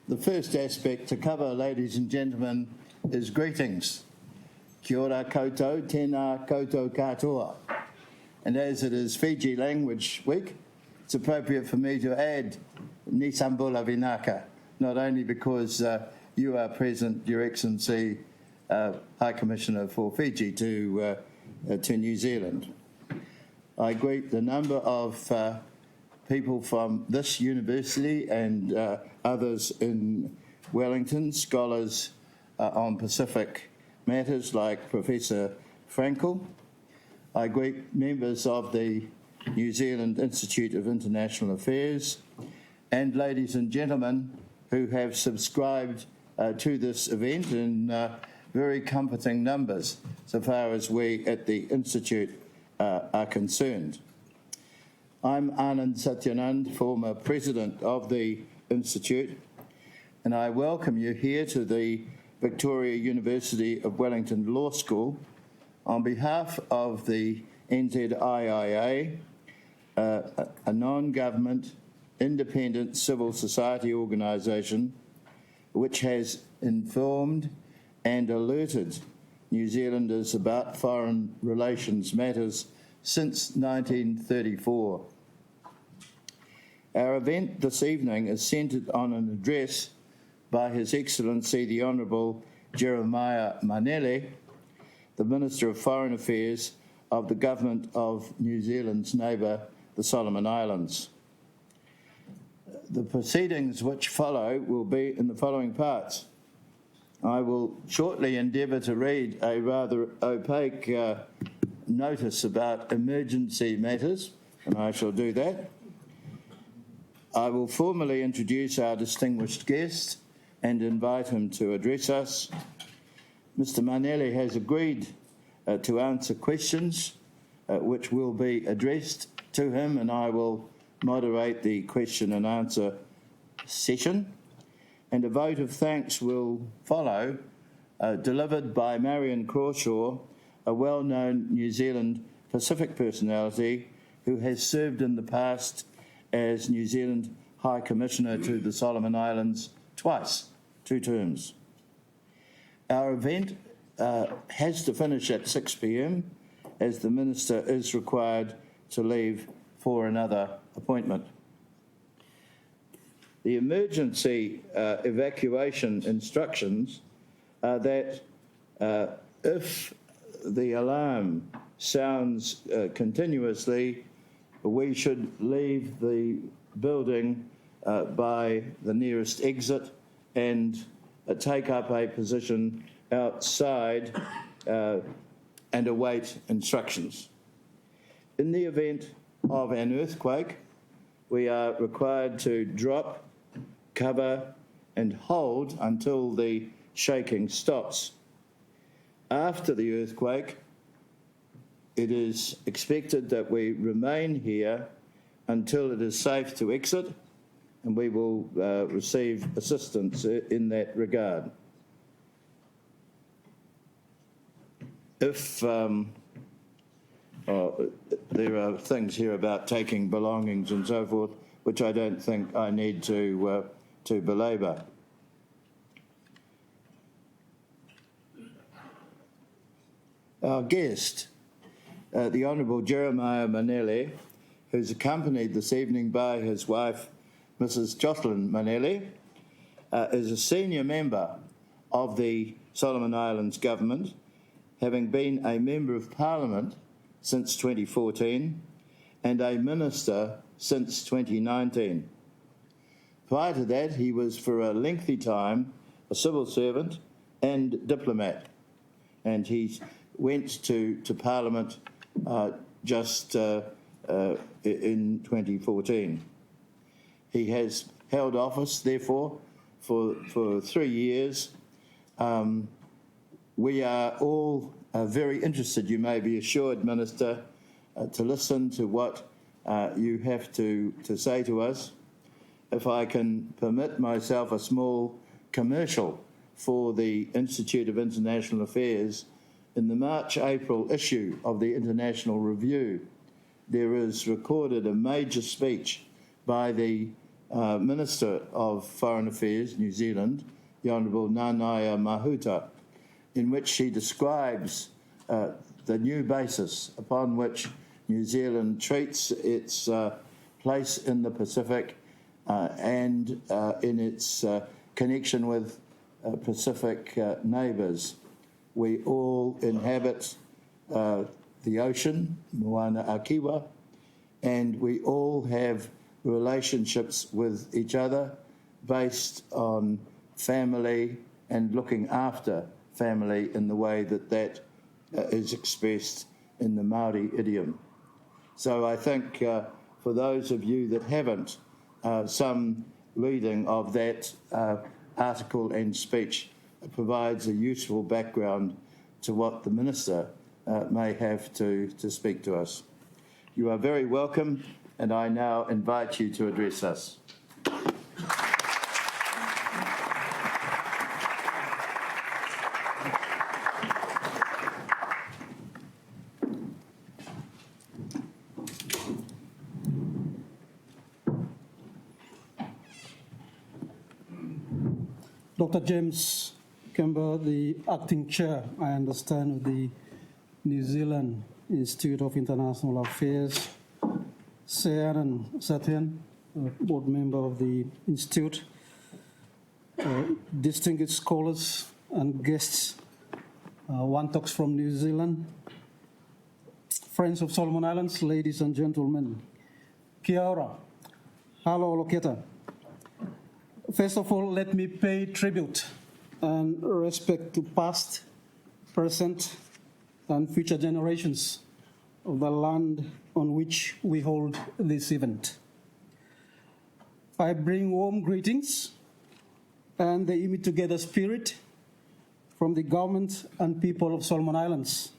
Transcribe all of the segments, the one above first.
The first aspect to cover, ladies and gentlemen, is greetings. Kia ora koutou, tēnā koutou katoa. And as it is Fiji Language Week, it's appropriate for me to add Nisambula Vinaka, not only because you are present, Your Excellency, High Commissioner for Fiji to New Zealand. I greet the number of people from this university and others in Wellington, scholars on Pacific matters like Professor Frankel. I greet members of the New Zealand Institute of International Affairs and ladies and gentlemen who have subscribed to this event in very comforting numbers so far as we at the Institute are concerned. I'm Anand Satyanand, former president of the Institute, and I welcome you here to the Victoria University of Wellington Law School on behalf of the NZIIA, a non-government, independent civil society organisation which has informed and alerted New Zealanders about foreign relations matters since 1934. Our event this evening is centred on an address by His Excellency the Honourable Jeremiah Manele, the Minister of Foreign Affairs of the Government of New Zealand's neighbour, the Solomon Islands. The proceedings which follow will be in the following parts. I will shortly endeavour to read a rather opaque notice about emergency matters, and I shall do that. I will formally introduce our distinguished guest and invite him to address us. Mr. Manele has agreed to answer questions which will be addressed to him, and I will moderate the question and answer session. And a vote of thanks will follow, delivered by Marion Cranshaw, a well-known New Zealand Pacific personality who has served in the past as New Zealand High Commissioner to the Solomon Islands twice, 2 terms. Our event has to finish at 6 p.m. as the Minister is required to leave for another appointment. The emergency evacuation instructions are that if the alarm sounds continuously, we should leave the building by the nearest exit and take up a position outside and await instructions. In the event of an earthquake, we are required to drop, cover and hold until the shaking stops. After the earthquake, it is expected that we remain here until it is safe to exit, and we will receive assistance in that regard. If there are things here about taking belongings and so forth, which I don't think I need to belabour. Our guest, the Honourable Jeremiah Manele, who's accompanied this evening by his wife, Mrs. Jocelyn Manele, is a senior member of the Solomon Islands government, having been a Member of Parliament since 2014 and a Minister since 2019. Prior to that, he was for a lengthy time a civil servant and diplomat, and he went to Parliament just in 2014. He has held office, therefore, for 3 years. We are all very interested, you may be assured, Minister, to listen to what you have to say to us. If I can permit myself a small commercial for the Institute of International Affairs, in the March-April issue of the International Review, there is recorded a major speech by the Minister of Foreign Affairs, New Zealand, the Honourable Tawāhi-a-mahi, in which she describes the new basis upon which New Zealand treats its place in the Pacific and in its connection with Pacific neighbours. We all inhabit the ocean, moana akiwa, and we all have relationships with each other based on family and looking after family in the way that is expressed in the Māori idiom. So I think for those of you that haven't, some reading of that article and speech provides a useful background to what the Minister may have to speak to us. You are very welcome, and I now invite you to address us. Dr. James Kemba, the acting chair, I understand, of the New Zealand Institute of International Affairs, Anand, Satyanand, board member of the Institute, distinguished scholars and guests, one talks from New Zealand, friends of Solomon Islands, ladies and gentlemen, kia ora, halo loketa. First of all, let me pay tribute and respect to past, present, and future generations of the land on which we hold this event. I bring warm greetings and the Imi Together spirit from the government and people of Solomon Islands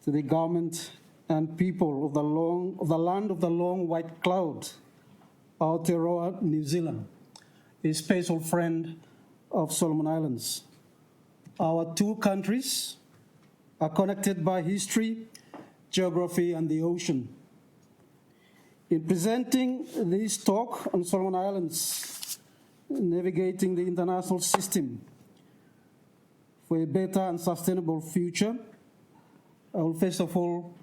to the government and people of the land of the long white cloud, Aotearoa, New Zealand, a special friend of Solomon Islands. Our two countries are connected by history, geography, and the ocean. In presenting this talk on Solomon Islands, navigating the international system for a better and sustainable future, I will first of all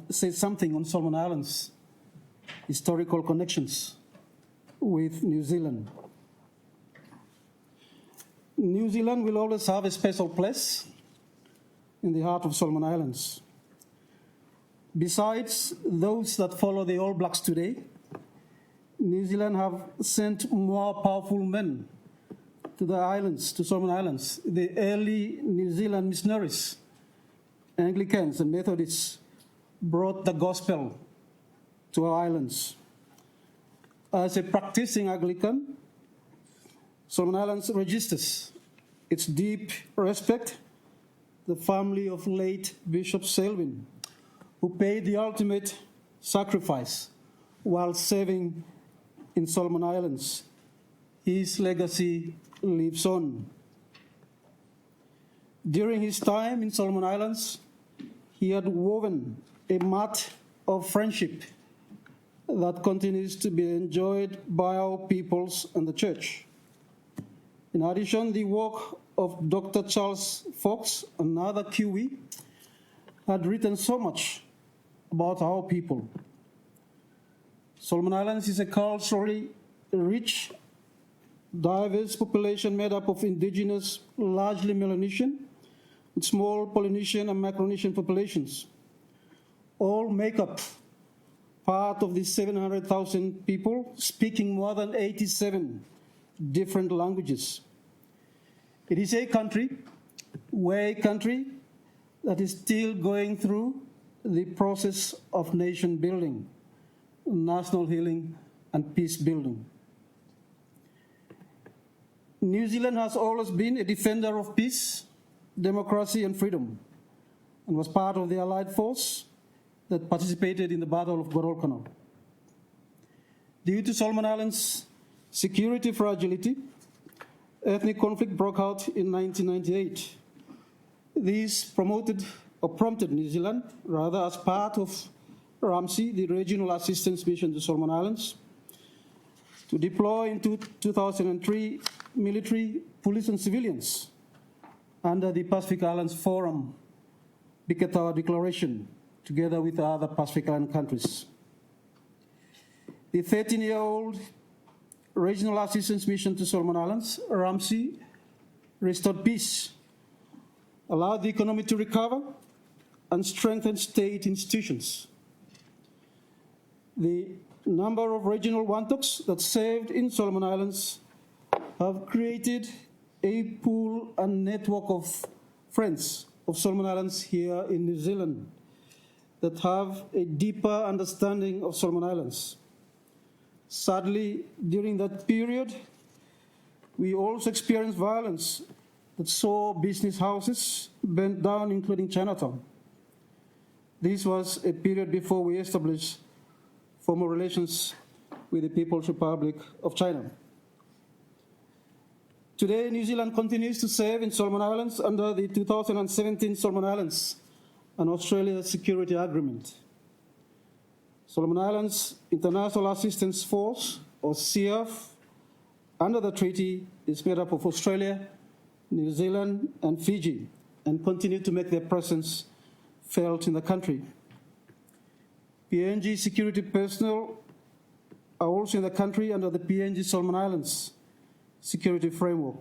say something on Solomon Islands' historical connections with New Zealand. New Zealand will always have a special place in the heart of Solomon Islands. Besides those that follow the All Blacks today, New Zealand have sent more powerful men to the islands, to Solomon Islands. The early New Zealand missionaries, Anglicans and Methodists, brought the gospel to our islands. As a practicing Anglican, Solomon Islands registers its deep respect the family of late Bishop Selwyn, who paid the ultimate sacrifice while serving in Solomon Islands. His legacy lives on. During his time in Solomon Islands, he had woven a mat of friendship that continues to be enjoyed by our peoples and the church. In addition, the work of Dr. Charles Fox, another Kiwi, had written so much about our people. Solomon Islands is a culturally rich, diverse population made up of indigenous, largely Melanesian, small Polynesian and Micronesian populations. All make up part of the 700,000 people speaking more than 87 different languages. It is a country that is still going through the process of nation building, national healing, and peace building. New Zealand has always been a defender of peace, democracy, and freedom, and was part of the Allied force that participated in the Battle of Guadalcanal. Due to Solomon Islands' security fragility, ethnic conflict broke out in 1998. This prompted New Zealand, as part of RAMSI, the Regional Assistance Mission to Solomon Islands, to deploy into 2003 military, police and civilians under the Pacific Islands Forum Biketawa Declaration, together with other Pacific Island countries. The 13-year-old Regional Assistance Mission to Solomon Islands, RAMSI, restored peace, allowed the economy to recover, and strengthened state institutions. The number of regional wantoks that served in Solomon Islands have created a pool and network of friends of Solomon Islands here in New Zealand that have a deeper understanding of Solomon Islands. Sadly, during that period, we also experienced violence that saw business houses burnt down, including Chinatown. This was a period before we established formal relations with the People's Republic of China. Today, New Zealand continues to serve in Solomon Islands under the 2017 Solomon Islands and Australia Security Agreement. Solomon Islands International Assistance Force, or CIAF, under the treaty is made up of Australia, New Zealand, and Fiji, and continue to make their presence felt in the country. PNG security personnel are also in the country under the PNG Solomon Islands security framework.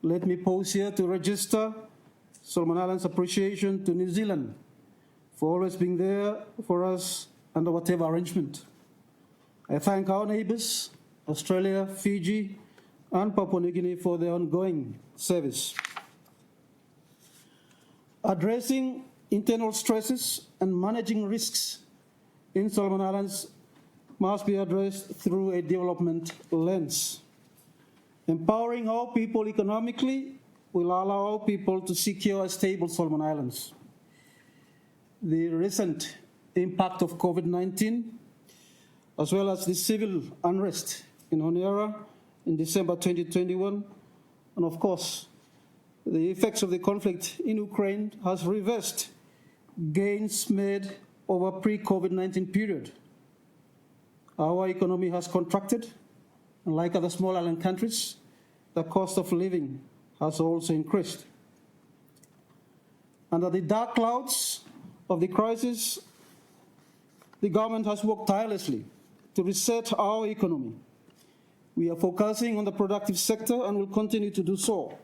Let me pause here to register Solomon Islands appreciation to New Zealand for always being there for us under whatever arrangement. I thank our neighbors, Australia, Fiji, and Papua New Guinea for their ongoing service. Addressing internal stresses and managing risks in Solomon Islands must be addressed through a development lens. Empowering our people economically will allow our people to secure a stable Solomon Islands. The recent impact of COVID-19, as well as the civil unrest in Honiara in December 2021, and of course, the effects of the conflict in Ukraine has reversed gains made over pre-COVID-19 period. Our economy has contracted, and like other small island countries, the cost of living has also increased. Under the dark clouds of the crisis, the government has worked tirelessly to reset our economy. We are focusing on the productive sector and will continue to do so.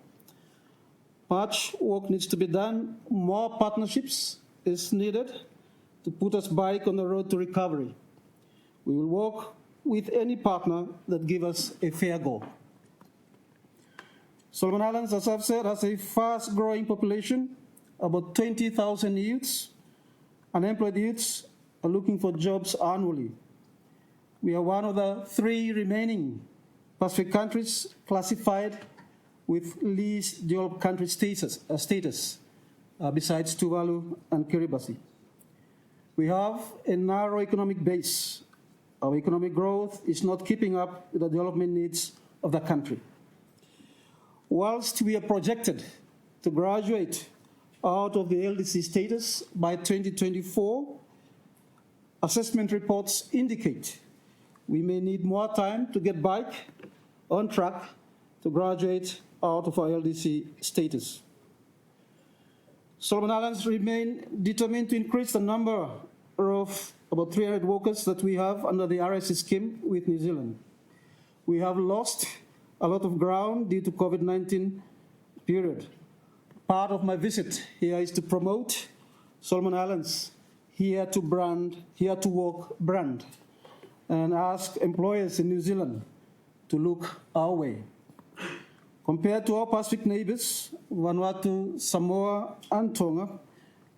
Much work needs to be done. More partnerships is needed to put us back on the road to recovery. We will work with any partner that gives us a fair go. Solomon Islands, as I've said, has a fast-growing population. About 20,000 youths, unemployed youths, are looking for jobs annually. We are one of the 3 remaining Pacific countries classified with least developed country status besides Tuvalu and Kiribati. We have a narrow economic base. Our economic growth is not keeping up with the development needs of the country. Whilst we are projected to graduate out of the LDC status by 2024, assessment reports indicate we may need more time to get back on track to graduate out of our LDC status. Solomon Islands remain determined to increase the number of about 300 workers that we have under the RSC scheme with New Zealand. We have lost a lot of ground due to COVID-19 period. Part of my visit here is to promote Solomon Islands here to work brand, and ask employers in New Zealand to look our way. Compared to our Pacific neighbors, Vanuatu, Samoa, and Tonga,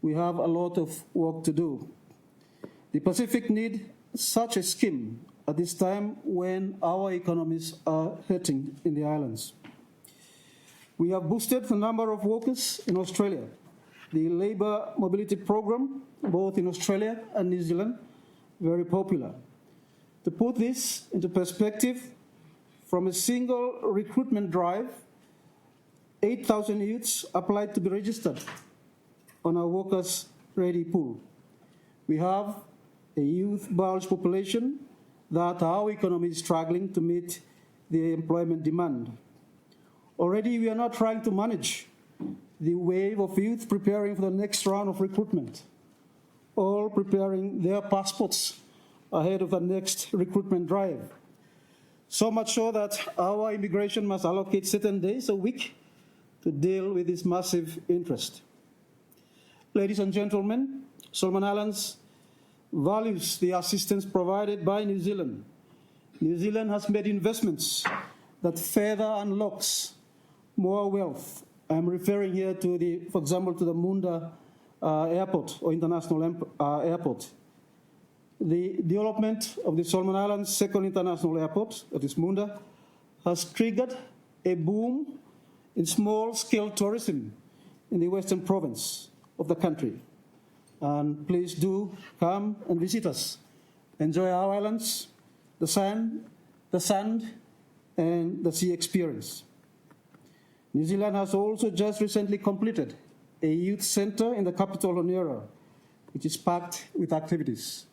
we have a lot of work to do. The Pacific need such a scheme at this time when our economies are hurting in the islands. We have boosted the number of workers in Australia. The labour mobility program, both in Australia and New Zealand, very popular. To put this into perspective, from a single recruitment drive, 8,000 youths applied to be registered on our workers' ready pool. We have a youth bulge population that our economy is struggling to meet the employment demand. Already we are now trying to manage the wave of youth preparing for the next round of recruitment, all preparing their passports ahead of the next recruitment drive. So much so that our immigration must allocate certain days a week to deal with this massive interest. Ladies and gentlemen, Solomon Islands values the assistance provided by New Zealand. New Zealand has made investments that further unlocks more wealth. I'm referring here to for example, to the Munda airport or international airport. The development of the Solomon Islands' second international airport, that is Munda, has triggered a boom in small-scale tourism in the western province of the country. And please do come and visit us. Enjoy our islands, the sand, and the sea experience. New Zealand has also just recently completed a youth center in the capital, Honiara, which is packed with activities,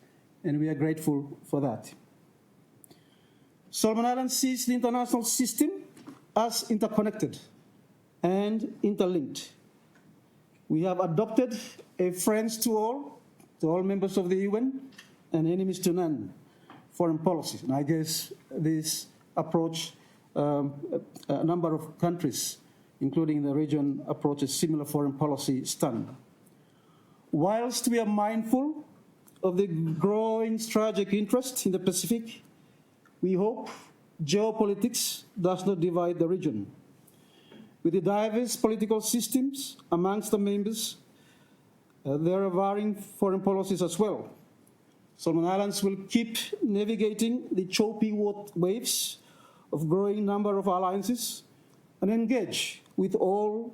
and we are grateful for that. Solomon Islands sees the international system as interconnected and interlinked. We have adopted a friends to all members of the UN, and enemies to none foreign policy. And I guess this approach, a number of countries, including the region, approaches similar foreign policy stand. Whilst we are mindful of the growing strategic interest in the Pacific, we hope geopolitics does not divide the region. With the diverse political systems amongst the members, there are varying foreign policies as well. Solomon Islands will keep navigating the choppy waves of growing number of alliances and engage with all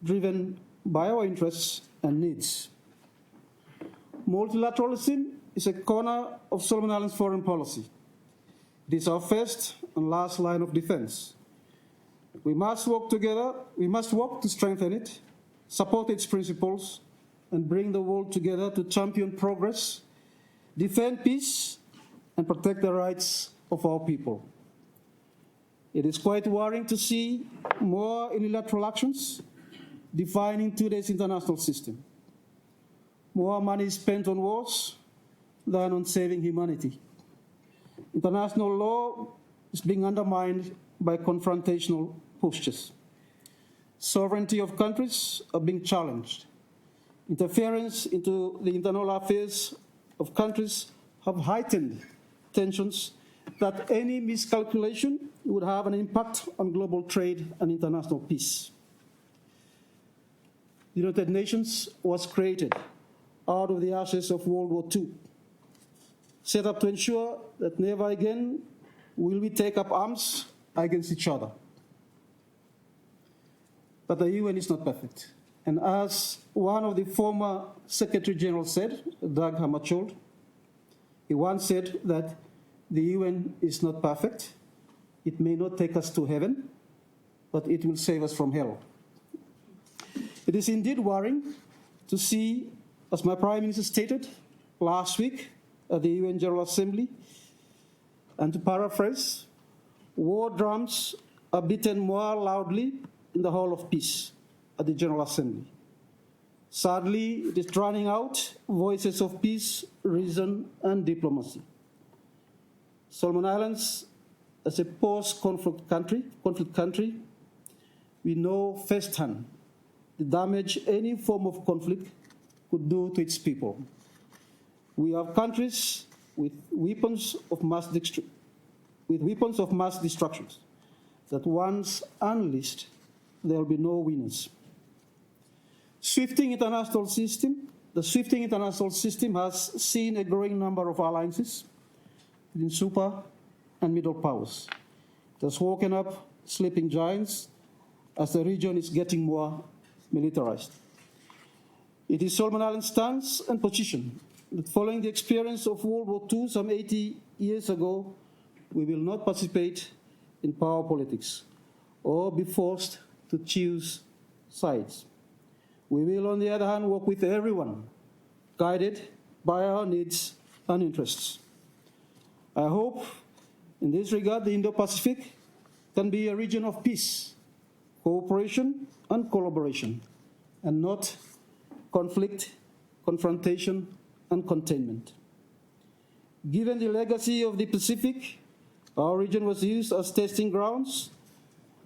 driven by our interests and needs. Multilateralism is a corner of Solomon Islands foreign policy. It is our first and last line of defense. We must work together, we must work to strengthen it, support its principles, and bring the world together to champion progress, defend peace, and protect the rights of our people. It is quite worrying to see more unilateral actions defining today's international system. More money is spent on wars than on saving humanity. International law is being undermined by confrontational postures. Sovereignty of countries are being challenged. Interference into the internal affairs of countries have heightened tensions that any miscalculation would have an impact on global trade and international peace. The United Nations was created out of the ashes of World War II, set up to ensure that never again will we take up arms against each other. But the UN is not perfect. And as one of the former Secretary General said, Doug Hammarskjöld, he once said that the UN is not perfect. It may not take us to heaven, but it will save us from hell. It is indeed worrying to see, as my Prime Minister stated last week at the UN General Assembly, and to paraphrase, war drums are beaten more loudly in the Hall of Peace at the General Assembly. Sadly, it is drowning out voices of peace, reason, and diplomacy. Solomon Islands, as a post-conflict country, we know firsthand the damage any form of conflict could do to its people. We have countries with weapons of mass destruction that once unleashed, there will be no winners. The shifting international system has seen a growing number of alliances between super and middle powers. It has woken up sleeping giants as the region is getting more militarized. It is Solomon Islands' stance and position that following the experience of World War II some 80 years ago, we will not participate in power politics or be forced to choose sides. We will, on the other hand, work with everyone, guided by our needs and interests. I hope, in this regard, the Indo-Pacific can be a region of peace, cooperation, and collaboration, and not conflict, confrontation, and containment. Given the legacy of the Pacific, our region was used as testing grounds,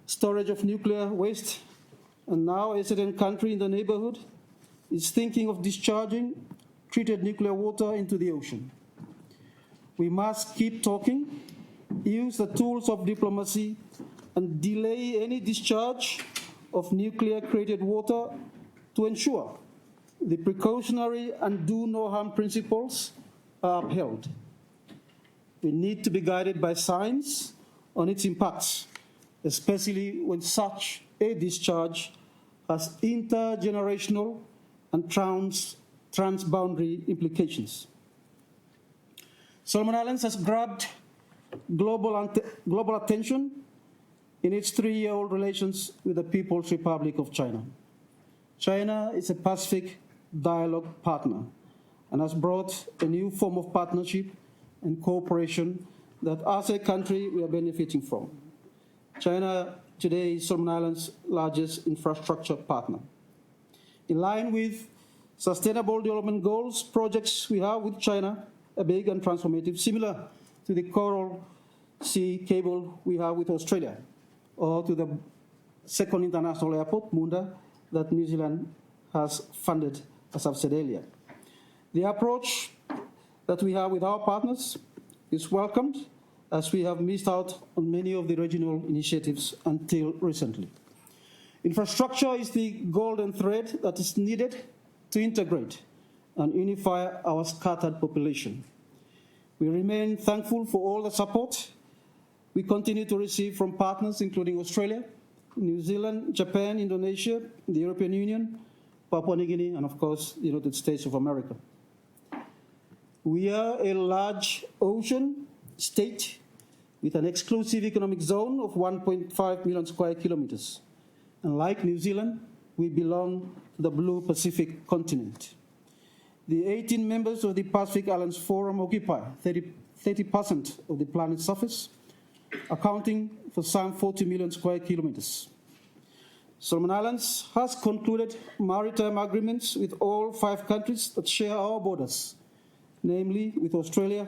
storage of nuclear waste, and now a certain country in the neighborhood is thinking of discharging treated nuclear water into the ocean. We must keep talking, use the tools of diplomacy, and delay any discharge of nuclear-created water to ensure the precautionary and do no harm principles are upheld. We need to be guided by science on its impacts, especially when such a discharge has intergenerational and transboundary implications. Solomon Islands has grabbed global attention in its 3-year-old relations with the People's Republic of China. China is a Pacific dialogue partner and has brought a new form of partnership and cooperation that as a country we are benefiting from. China today is Solomon Islands' largest infrastructure partner. In line with Sustainable Development Goals, projects we have with China are big and transformative, similar to the Coral Sea cable we have with Australia, or to the second international airport, Munda, that New Zealand has funded, as I've said earlier. The approach that we have with our partners is welcomed, as we have missed out on many of the regional initiatives until recently. Infrastructure is the golden thread that is needed to integrate and unify our scattered population. We remain thankful for all the support we continue to receive from partners including Australia, New Zealand, Japan, Indonesia, the European Union, Papua New Guinea, and of course, the United States of America. We are a large ocean state with an exclusive economic zone of 1.5 million square kilometers. And like New Zealand, we belong to the Blue Pacific continent. The 18 members of the Pacific Islands Forum occupy 30% of the planet's surface, accounting for some 40 million square kilometers. Solomon Islands has concluded maritime agreements with all 5 countries that share our borders, namely with Australia,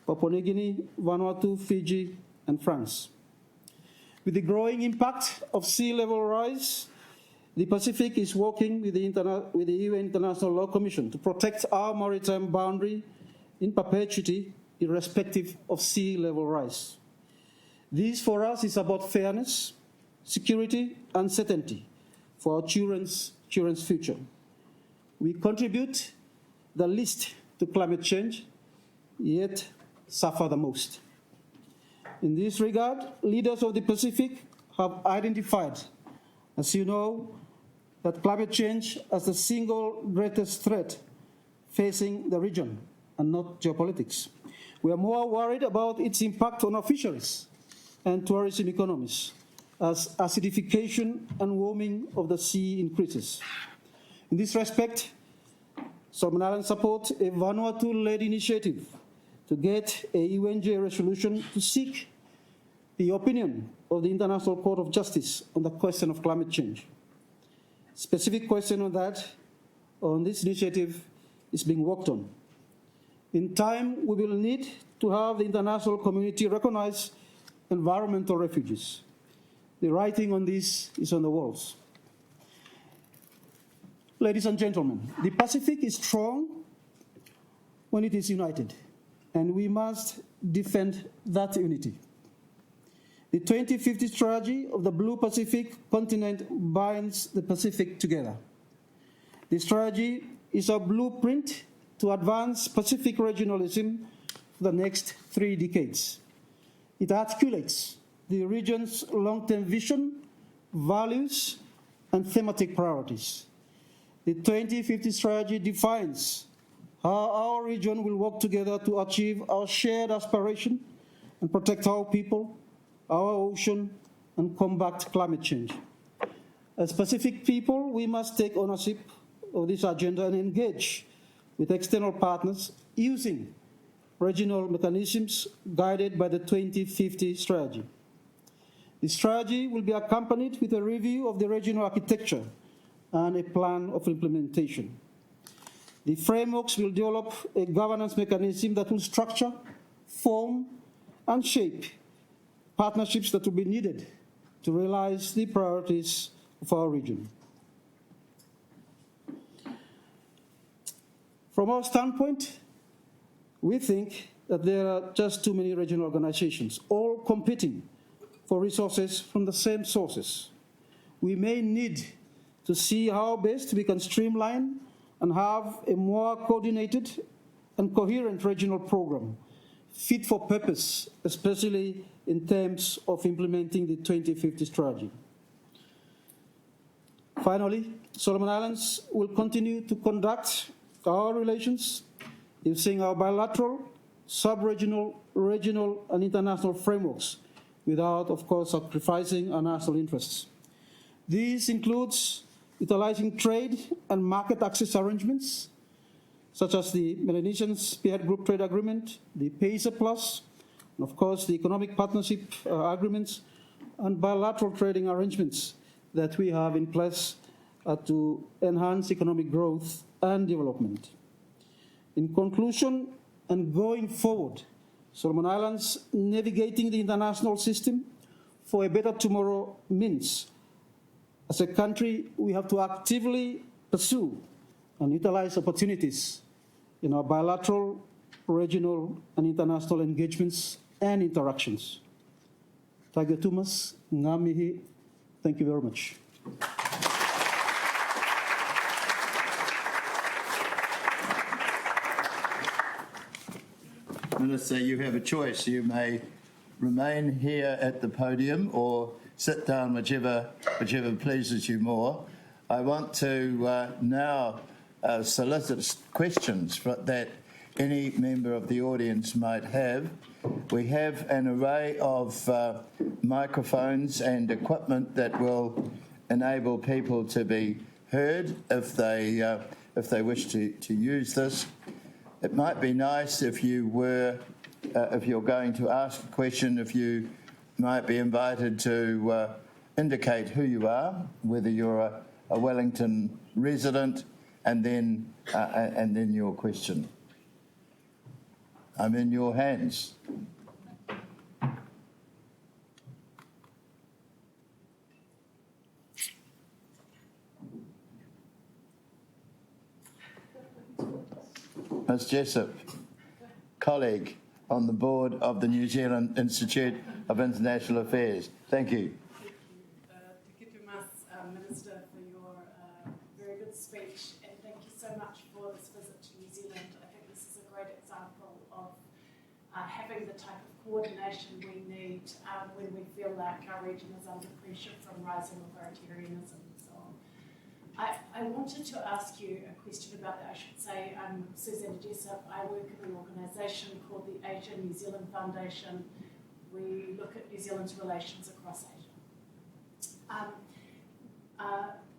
Papua New Guinea, Vanuatu, Fiji, and France. With the growing impact of sea level rise, the Pacific is working with the UN International Law Commission to protect our maritime boundary in perpetuity, irrespective of sea level rise. This, for us, is about fairness, security, and certainty for our children's future. We contribute the least to climate change, yet suffer the most. In this regard, leaders of the Pacific have identified, as you know, that climate change as the single greatest threat facing the region and not geopolitics. We are more worried about its impact on our fisheries and tourism economies as acidification and warming of the sea increases. In this respect, Solomon Islands supports a Vanuatu-led initiative to get a UNJ resolution to seek the opinion of the International Court of Justice on the question of climate change. Specific question on this initiative is being worked on. In time, we will need to have the international community recognize environmental refugees. The writing on this is on the walls. Ladies and gentlemen, the Pacific is strong when it is united, and we must defend that unity. The 2050 strategy of the Blue Pacific continent binds the Pacific together. The strategy is a blueprint to advance Pacific regionalism for the next 3 decades. It articulates the region's long-term vision, values, and thematic priorities. The 2050 strategy defines how our region will work together to achieve our shared aspiration and protect our people, our ocean, and combat climate change. As Pacific people, we must take ownership of this agenda and engage with external partners using regional mechanisms guided by the 2050 strategy. The strategy will be accompanied with a review of the regional architecture and a plan of implementation. The frameworks will develop a governance mechanism that will structure, form, and shape partnerships that will be needed to realize the priorities of our region. From our standpoint, we think that there are just too many regional organizations, all competing for resources from the same sources. We may need to see how best we can streamline and have a more coordinated and coherent regional program, fit for purpose, especially in terms of implementing the 2050 strategy. Finally, Solomon Islands will continue to conduct our relations using our bilateral, sub-regional, regional, and international frameworks without, of course, sacrificing our national interests. This includes utilizing trade and market access arrangements, such as the Melanesian Spearhead Group Trade Agreement, the PACER Plus, and of course the Economic Partnership Agreements and bilateral trading arrangements that we have in place to enhance economic growth and development. In conclusion, and going forward, Solomon Islands navigating the international system for a better tomorrow means, as a country, we have to actively pursue and utilize opportunities in our bilateral, regional, and international engagements and interactions. Tagia Tumas, ngā mihi. Thank you very much. Minister, you have a choice. You may remain here at the podium or sit down, whichever pleases you more. I want to now solicit questions that any member of the audience might have. We have an array of microphones and equipment that will enable people to be heard if they wish to use this. It might be nice if you're going to ask a question, if you might be invited to indicate who you are, whether you're a Wellington resident, and then your question. I'm in your hands. Ms. Jessup, colleague on the board of the New Zealand Institute of International Affairs. Thank you. Thank you, Minister, for your very good speech, and thank you so much for this visit to New Zealand. I think this is a great example of having the type of coordination we need when we feel like our region is under pressure from rising authoritarianism and so on. I wanted to ask you a question about that. I should say I'm Susanna Jessup. I work in an organisation called the Asia-New Zealand Foundation. We look at New Zealand's relations across Asia.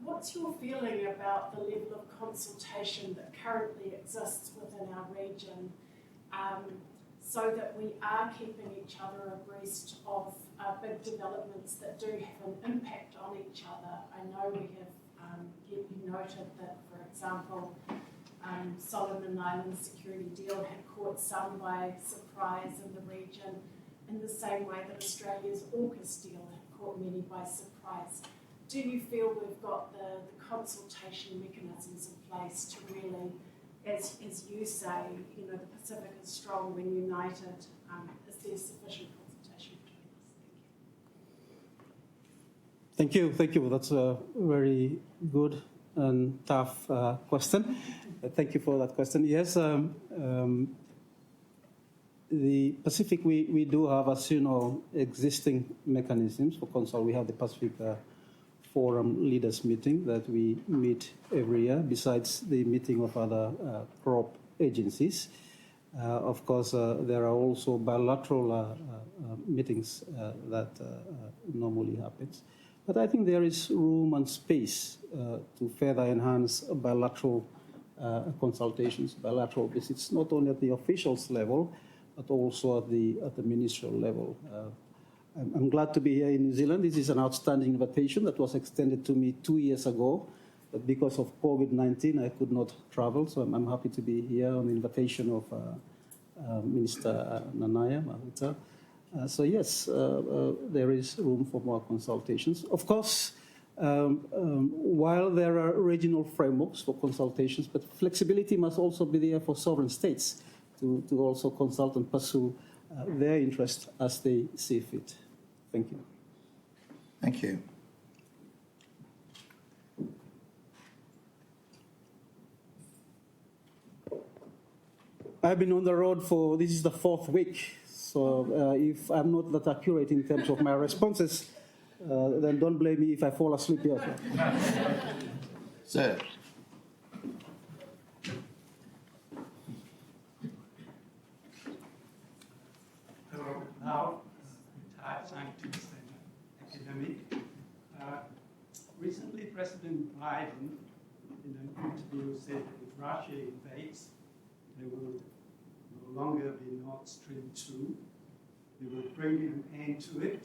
What's your feeling about the level of consultation that currently exists within our region so that we are keeping each other abreast of big developments that do have an impact on each other? I know we have you noted that, for example, Solomon Islands security deal had caught some by surprise in the region, in the same way that Australia's AUKUS deal had caught many by surprise. Do you feel we've got the consultation mechanisms in place to really, as you say, the Pacific is strong when united? Is there sufficient consultation between us? Thank you. That's a very good and tough question. Thank you for that question. Yes, the Pacific, we do have, as you know, existing mechanisms for consult. We have the Pacific Forum Leaders Meeting that we meet every year, besides the meeting of other CROP agencies. Of course, there are also bilateral meetings that normally happens. But I think there is room and space to further enhance bilateral consultations, bilateral visits, not only at the officials level, but also at the ministerial level. I'm glad to be here in New Zealand. This is an outstanding invitation that was extended to me 2 years ago, but because of COVID-19, I could not travel, so I'm happy to be here on the invitation of Minister Nanaya Mahuta. So yes, there is room for more consultations. Of course, while there are regional frameworks for consultations, but flexibility must also be there for sovereign states to also consult and pursue their interests as they see fit. Thank you. Thank you. I've been on the road this is the 4th week, so if I'm not that accurate in terms of my responses, then don't blame me if I fall asleep here. Sir. Hello. Now, retired scientist and academic. Recently, President Biden, in an interview, said that if Russia invades, there will no longer be Nord Stream 2. They will bring an end to it.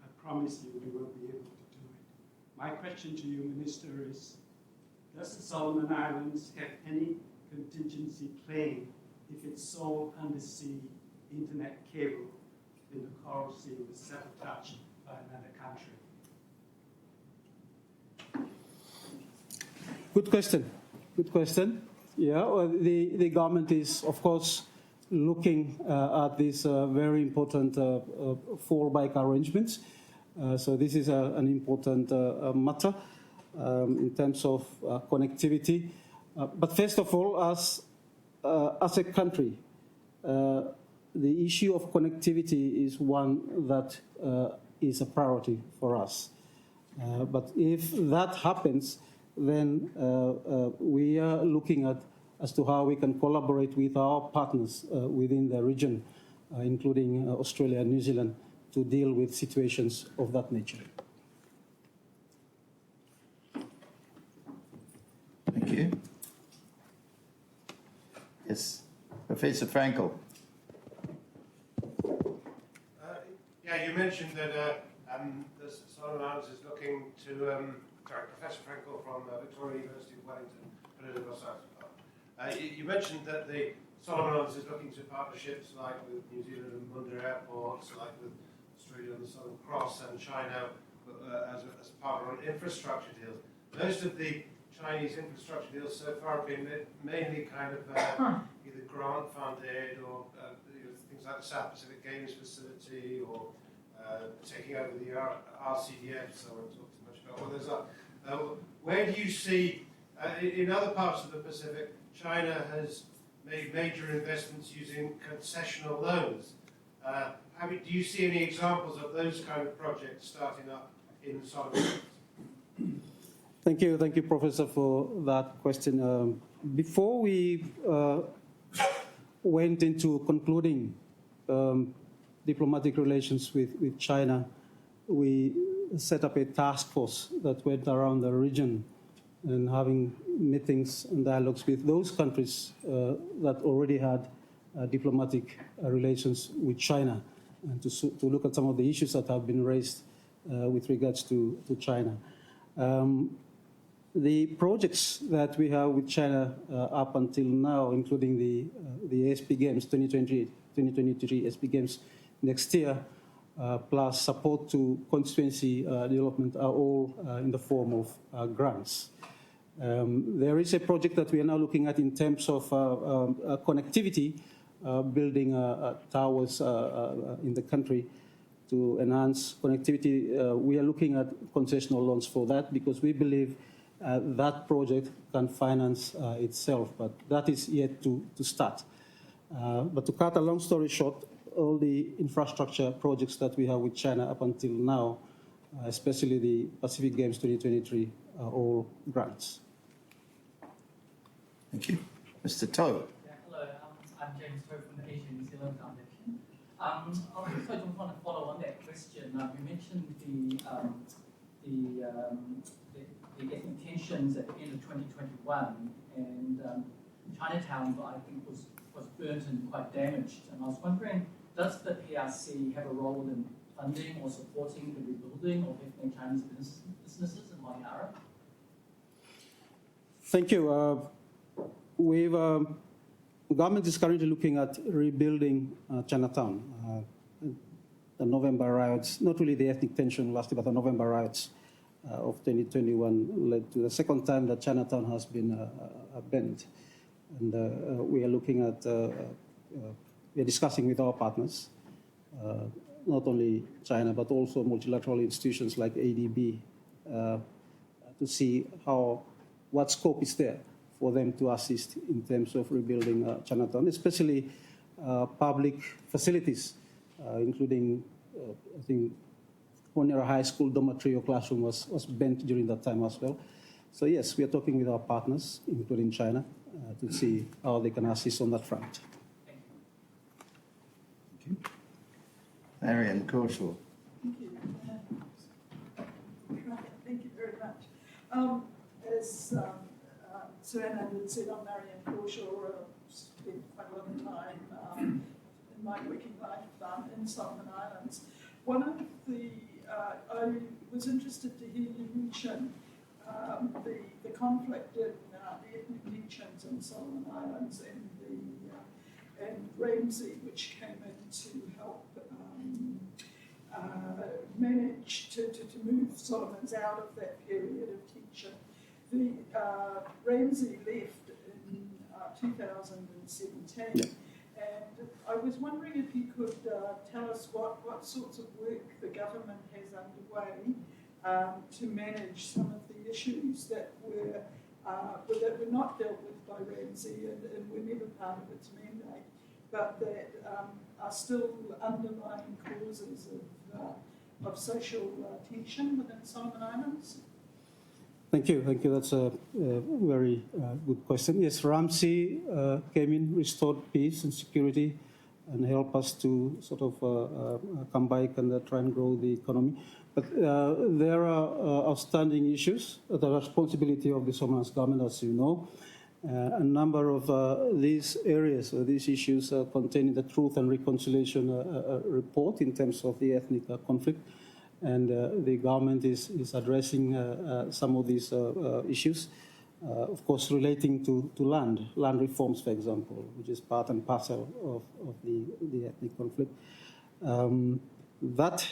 I promise you we will be able to do it. My question to you, Minister, is does the Solomon Islands have any contingency plan if its sole undersea internet cable in the Coral Sea was sabotaged by another country? Good question. Good question. Yeah, well, the government is, of course, looking at these very important fallback arrangements. So this is an important matter in terms of connectivity. But first of all, as a country, the issue of connectivity is one that is a priority for us. But if that happens, then we are looking at as to how we can collaborate with our partners within the region, including Australia and New Zealand, to deal with situations of that nature. Thank you. Yes, Professor Frankel. Yeah, you mentioned that the Solomon Islands is looking to, Professor Frankel from Victoria University of Wellington, political science department. You mentioned that the Solomon Islands is looking to partnerships like with New Zealand and Munda airports, like with Australia and the Southern Cross and China as a partner on infrastructure deals. Most of the Chinese infrastructure deals so far have been mainly kind of either grant funded or things like the South Pacific Games Facility or taking over the RCDF, so I won't talk too much about what those are. Where do you see, in other parts of the Pacific, China has made major investments using concessional loans. Do you see any examples of those kind of projects starting up in the Solomon Islands? Thank you, Professor, for that question. Before we went into concluding diplomatic relations with China, we set up a task force that went around the region and having meetings and dialogues with those countries that already had diplomatic relations with China, and to look at some of the issues that have been raised with regards to China. The projects that we have with China up until now, including the ASP Games 2023 ASP Games next year, plus support to constituency development, are all in the form of grants. There is a project that we are now looking at in terms of connectivity, building towers in the country to enhance connectivity. We are looking at concessional loans for that because we believe that project can finance itself, but that is yet to start. But to cut a long story short, all the infrastructure projects that we have with China up until now, especially the Pacific Games 2023, are all grants. Thank you. Mr. Toe. Yeah, hello, I'm James Toe from the Asia New Zealand Foundation. I also just want to follow on that question. You mentioned the intentions at the end of 2021, and Chinatown, I think, was was burnt and quite damaged. And I was wondering, does the PRC have a role in funding or supporting the rebuilding of ethnic Chinese businesses in Aotearoa? Thank you. The government is currently looking at rebuilding Chinatown. The November riots, not really the ethnic tension last year, but the November riots of 2021 led to the second time that Chinatown has been burned. And we are looking at, we are discussing with our partners, not only China, but also multilateral institutions like ADB, to see what scope is there for them to assist in terms of rebuilding Chinatown, especially public facilities, including, I think, Whare High School dormitory or classroom was bent during that time as well. So yes, we are talking with our partners, including China, to see how they can assist on that front. Thank you. Marion Cranshaw. Thank you. Thank you very much. As Sir Anand had said, I'm Marion Cranshaw. Spent quite a long time in my working life in Solomon Islands. One of the, I was interested to hear you mention the conflict in the ethnic tensions in Solomon Islands and Ramsey, which came in to help manage to move Solomons out of that period of tension. The Ramsey left in 2017, yeah. and I was wondering if you could tell us what sorts of work the government has underway to manage some of the issues that were not dealt with by Ramsey and were never part of its mandate, but that are still underlying causes of social tension within Solomon Islands? Thank you. That's a very good question. Yes, Ramsey came in, restored peace and security, and helped us to sort of come back and try and grow the economy. But there are outstanding issues, the responsibility of the Somaliland government, as you know. A number of these areas, these issues are contained in the Truth and Reconciliation report in terms of the ethnic conflict. And the government is addressing some of these issues, of course, relating to land reforms, for example, which is part and parcel of the ethnic conflict. That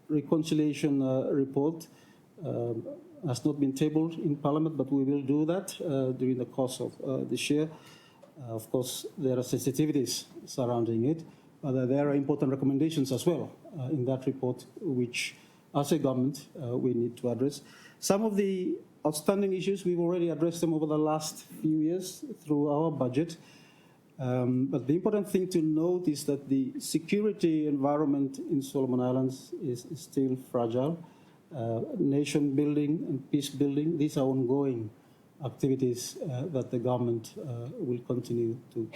reconciliation report has not been tabled in Parliament, but we will do that during the course of this year. Of course, there are sensitivities surrounding it, but there are important recommendations as well in that report, which, as a government, we need to address. Some of the outstanding issues, we've already addressed them over the last few years through our budget. But the important thing to note is that the security environment in Solomon Islands is still fragile. Nation building and peace building, these are ongoing activities that the government will continue to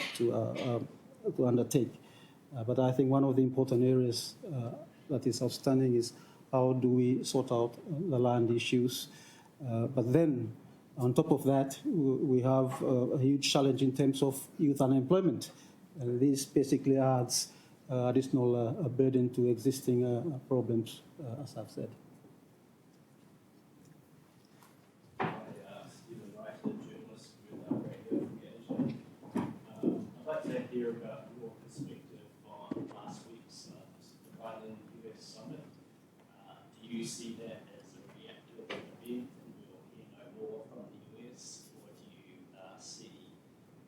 undertake. But I think one of the important areas that is outstanding is how do we sort out the land issues. But then, on top of that, we have a huge challenge in terms of youth unemployment. This basically adds additional burden to existing problems, as I've said. I'd like to hear about your perspective on last week's Biden US summit. Do you see that as a reactive event and we'll hear no more from the US, or do you see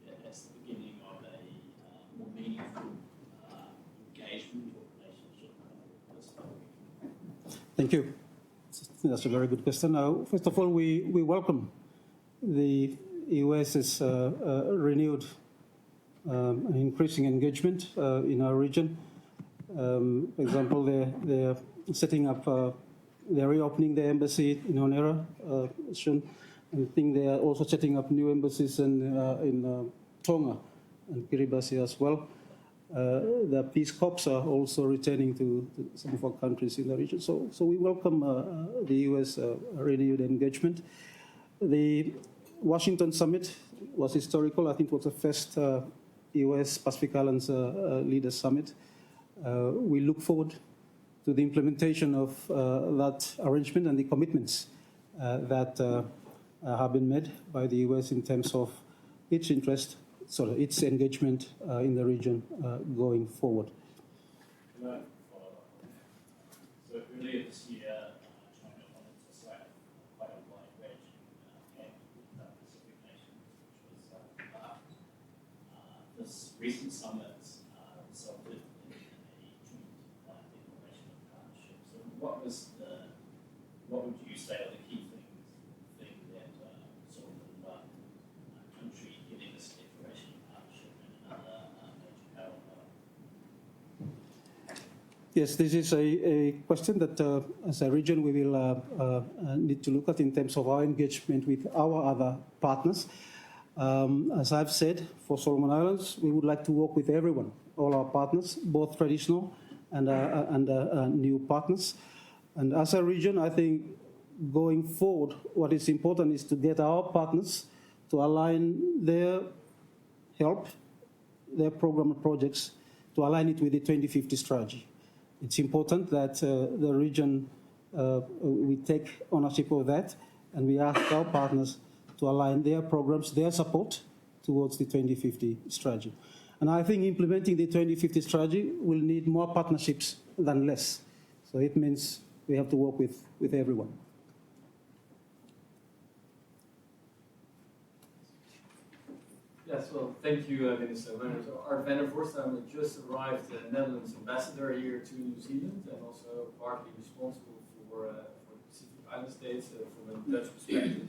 that as the beginning of a more meaningful engagement or relationship with this country? Thank you. That's a very good question. First of all, we welcome the US's renewed increasing engagement in our region. For example, they're setting up, they're reopening the embassy in Whare soon. I think they are also setting up new embassies in Tonga and Kiribati as well. The Peace Corps are also returning to some of our countries in the region. So we welcome the US renewed engagement. The Washington summit was historical. I think it was the first US Pacific Islands Leaders Summit. We look forward to the implementation of that arrangement and the commitments that have been made by the US in terms of its interest, its engagement in the region going forward. Can I follow up on that? So earlier this year, China wanted to cite quite a wide-ranging pact with Pacific nations, which was this recent summit resulted in a joint declaration of partnership. So what would you say are the key thing that sort of country getting this declaration of partnership and another major power? Yes, this is a question that as a region we will need to look at in terms of our engagement with our other partners. As I've said, for Solomon Islands, we would like to work with everyone, all our partners, both traditional and new partners. And as a region, I think going forward, what is important is to get our partners to align their help, their program and projects, to align it with the 2050 strategy. It's important that the region, we take ownership of that, and we ask our partners to align their programs, their support towards the 2050 strategy. And I think implementing the 2050 strategy will need more partnerships than less. So it means we have to work with everyone. Yes, well, thank you, Minister. Art van der Voorstam just arrived as Netherlands ambassador here to New Zealand and also partly responsible for the Pacific Island states from a Dutch perspective.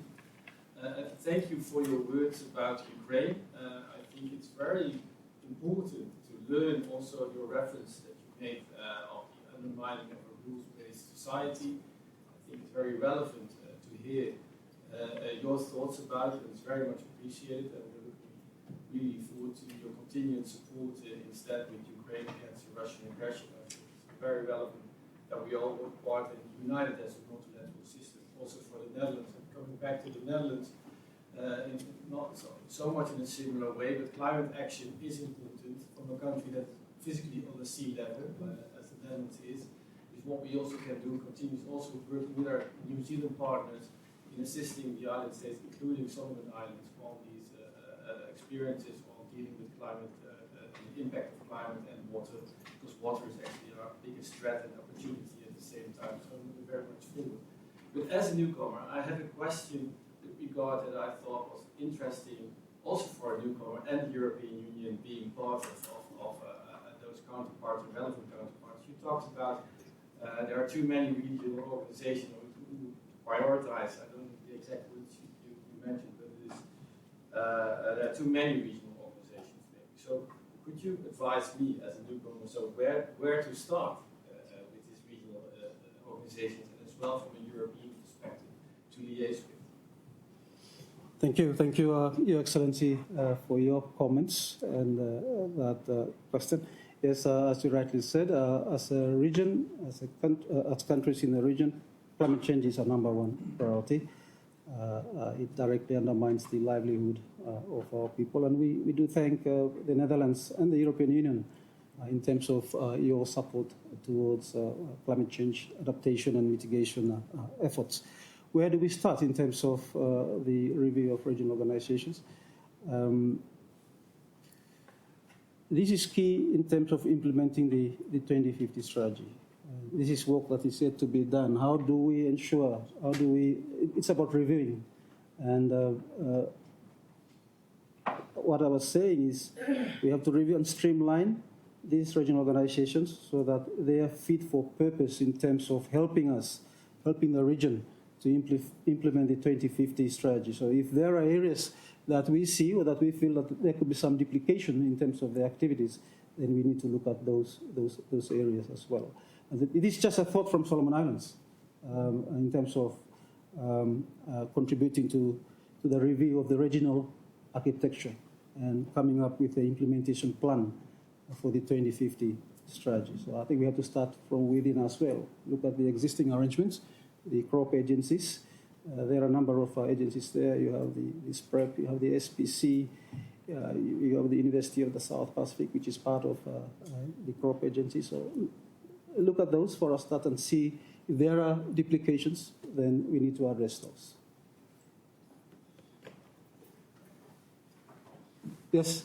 Thank you for your words about Ukraine. I think it's very important to learn also your reference that you made of the undermining of a rules-based society. I think it's very relevant to hear your thoughts about it. It's very much appreciated, and we're looking really forward to your continued support instead with Ukraine against the Russian aggression. I think it's very relevant that we all work part and united as a multilateral system, also for the Netherlands. And coming back to the Netherlands, not so much in a similar way, but climate action is important from a country that's physically on the sea level, as the Netherlands is what we also can do, continues also working with our New Zealand partners in assisting the island states, including Solomon Islands, on these experiences on dealing with climate, the impact of climate and water, because water is actually our biggest threat and opportunity at the same time. So I'm looking very much forward. But as a newcomer, I have a question with regard that I thought was interesting, also for a newcomer and the European Union being part of those counterparts, or relevant counterparts. You talked about there are too many regional organizations who prioritize. I don't know the exact words you mentioned, but it is, there are too many regional organizations maybe. So could you advise me as a newcomer, so where to start with these regional organizations, and as well from a European perspective to liaise with? Thank you, Your Excellency, for your comments and that question. Yes, as you rightly said, as a region, as countries in the region, climate change is our #1 priority. It directly undermines the livelihood of our people, and we do thank the Netherlands and the European Union in terms of your support towards climate change adaptation and mitigation efforts. Where do we start in terms of the review of regional organizations? This is key in terms of implementing the 2050 strategy. This is work that is yet to be done. How do we ensure, it's about reviewing. And what I was saying is we have to review and streamline these regional organizations so that they are fit for purpose in terms of helping the region to implement the 2050 strategy. So if there are areas that we see or that we feel that there could be some duplication in terms of the activities, then we need to look at those areas as well. And it is just a thought from Solomon Islands in terms of contributing to the review of the regional architecture and coming up with the implementation plan for the 2050 strategy. So I think we have to start from within as well. Look at the existing arrangements, the crop agencies. There are a number of agencies there. You have the SPREP, you have the SPC, you have the University of the South Pacific, which is part of the crop agency. So look at those for a start and see if there are duplications, then we need to address those. Yes?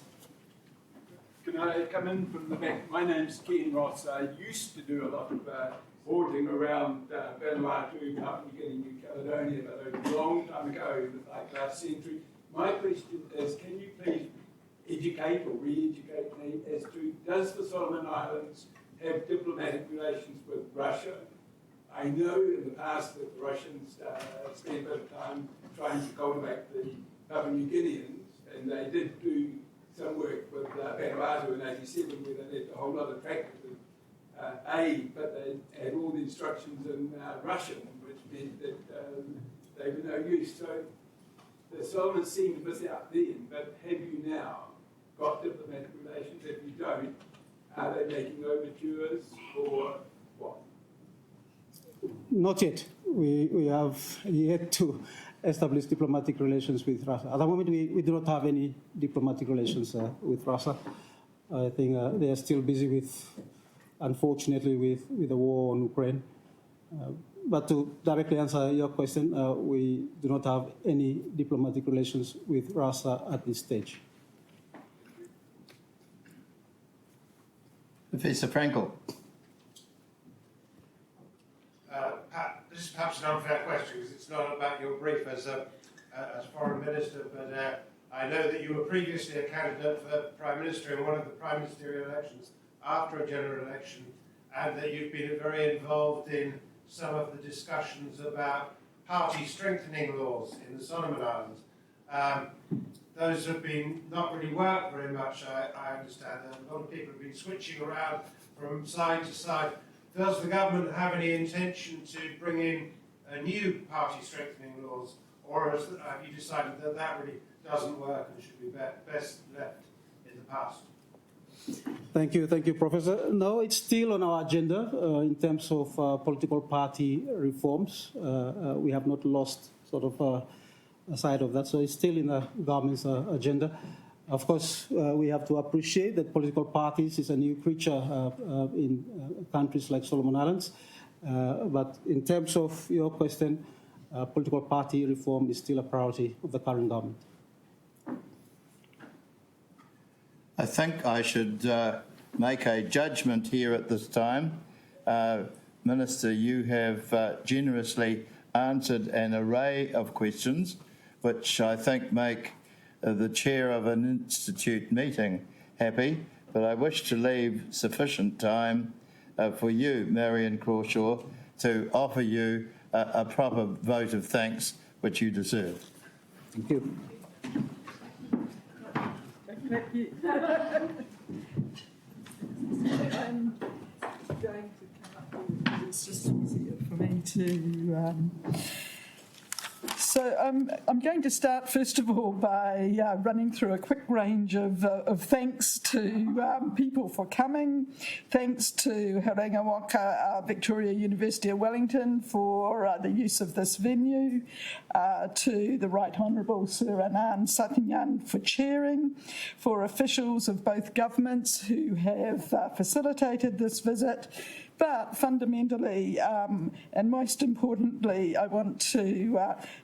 Can I come in from the back? My name's Ken Ross. I used to do a lot of boarding around Vanuatu, Papua New Guinea, New Caledonia, but a long time ago, like last century. My question is, can you please educate or re-educate me as to, does the Solomon Islands have diplomatic relations with Russia? I know in the past that the Russians spent a bit of time trying to cultivate the Papua New Guineans, and they did do some work with Vanuatu in 87 where they left a whole lot of tractors in aid, but they had all the instructions in Russian, which meant that they were no use. So the Solomons seem to miss out then, but have you now got diplomatic relations? If you don't, are they making overtures or what? Not yet. We have yet to establish diplomatic relations with Russia. At the moment, we do not have any diplomatic relations with Russia. I think they are still busy with, unfortunately, with the war on Ukraine. But to directly answer your question, we do not have any diplomatic relations with Russia at this stage. Professor Frankel. This is perhaps an unfair question because it's not about your brief as Foreign Minister, but I know that you were previously a candidate for Prime Minister in one of the Prime Ministerial elections after a general election, and that you've been very involved in some of the discussions about party strengthening laws in the Solomon Islands. Those have been not really worked very much, I understand. A lot of people have been switching around from side to side. Does the government have any intention to bring in new party strengthening laws, or have you decided that that really doesn't work and should be best left in the past? Thank you, Professor. No, it's still on our agenda in terms of political party reforms. We have not lost sort of a side of that, so it's still in the government's agenda. Of course, we have to appreciate that political parties is a new creature in countries like Solomon Islands. But in terms of your question, political party reform is still a priority of the current government. I think I should make a judgment here at this time. Minister, you have generously answered an array of questions, which I think make the chair of an institute meeting happy, but I wish to leave sufficient time for you, Marion Cranshaw, to offer you a proper vote of thanks, which you deserve. Thank you. Thank you. I'm going to come up with, it's just easier for me to... So I'm going to start, first of all, by running through a quick range of thanks to people for coming. Thanks to Haringa Waka, Victoria University of Wellington for the use of this venue, to the Right Honourable Sir Anand Satyanand for chairing, for officials of both governments who have facilitated this visit. But fundamentally, and most importantly, I want to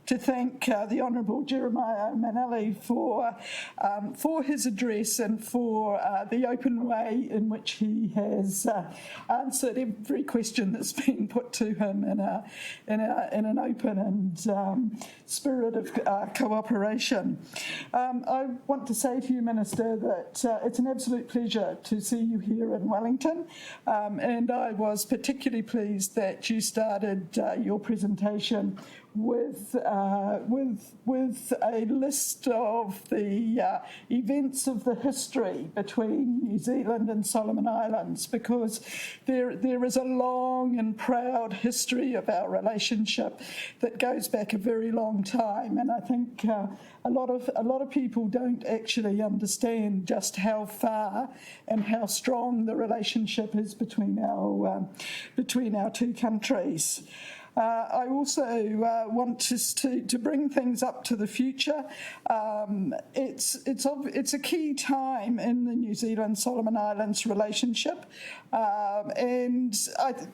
thank the Honourable Jeremiah Manele for his address and for the open way in which he has answered every question that's been put to him in an open and spirit of cooperation. I want to say to you, Minister, that it's an absolute pleasure to see you here in Wellington, and I was particularly pleased that you started your presentation with a list of the events of the history between New Zealand and Solomon Islands, because there is a long and proud history of our relationship that goes back a very long time, and I think a lot of people don't actually understand just how far and how strong the relationship is between our two countries. I also want us to bring things up to the future. It's a key time in the New Zealand Solomon Islands relationship, and at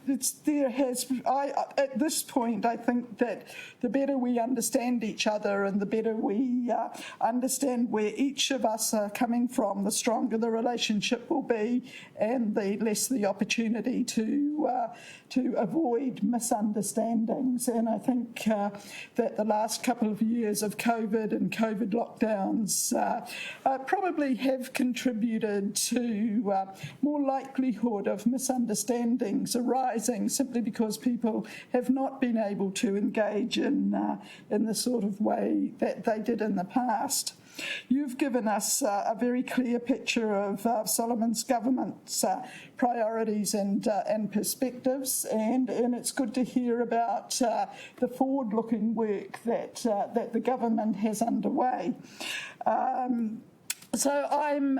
this point I think that the better we understand each other and the better we understand where each of us are coming from, the stronger the relationship will be, and the less the opportunity to avoid misunderstandings. And I think that the last couple of years of COVID and COVID lockdowns probably have contributed to more likelihood of misunderstandings arising simply because people have not been able to engage in the sort of way that they did in the past. You've given us a very clear picture of Solomon's government's priorities and perspectives, and it's good to hear about the forward-looking work that the government has underway. So I'm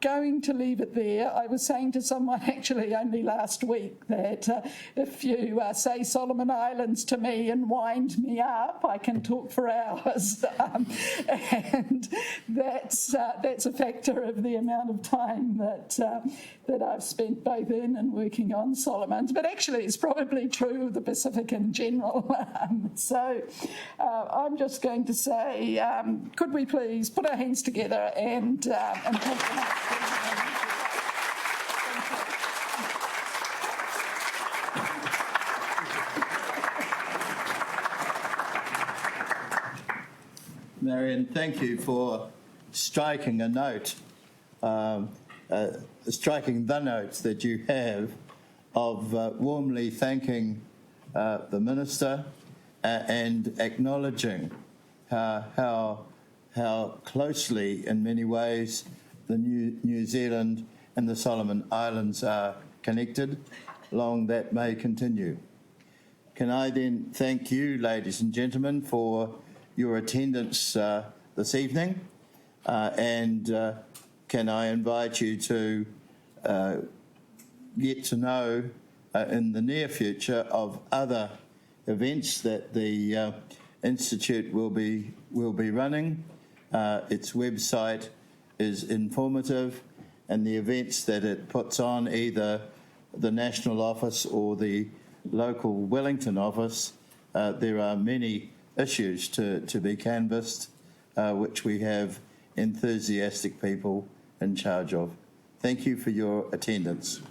going to leave it there. I was saying to someone actually only last week that if you say Solomon Islands to me and wind me up, I can talk for hours, and that's a factor of the amount of time that I've spent both in and working on Solomons. But actually, it's probably true of the Pacific in general. So I'm just going to say, could we please put our hands together and thank you much. Marion, thank you for striking a note, striking the notes that you have of warmly thanking the Minister and acknowledging how closely, in many ways, the New Zealand and the Solomon Islands are connected. Long that may continue. Can I then thank you, ladies and gentlemen, for your attendance this evening, and can I invite you to get to know in the near future of other events that the Institute will be running. Its website is informative, and the events that it puts on, either the national office or the local Wellington office, there are many issues to be canvassed, which we have enthusiastic people in charge of. Thank you for your attendance.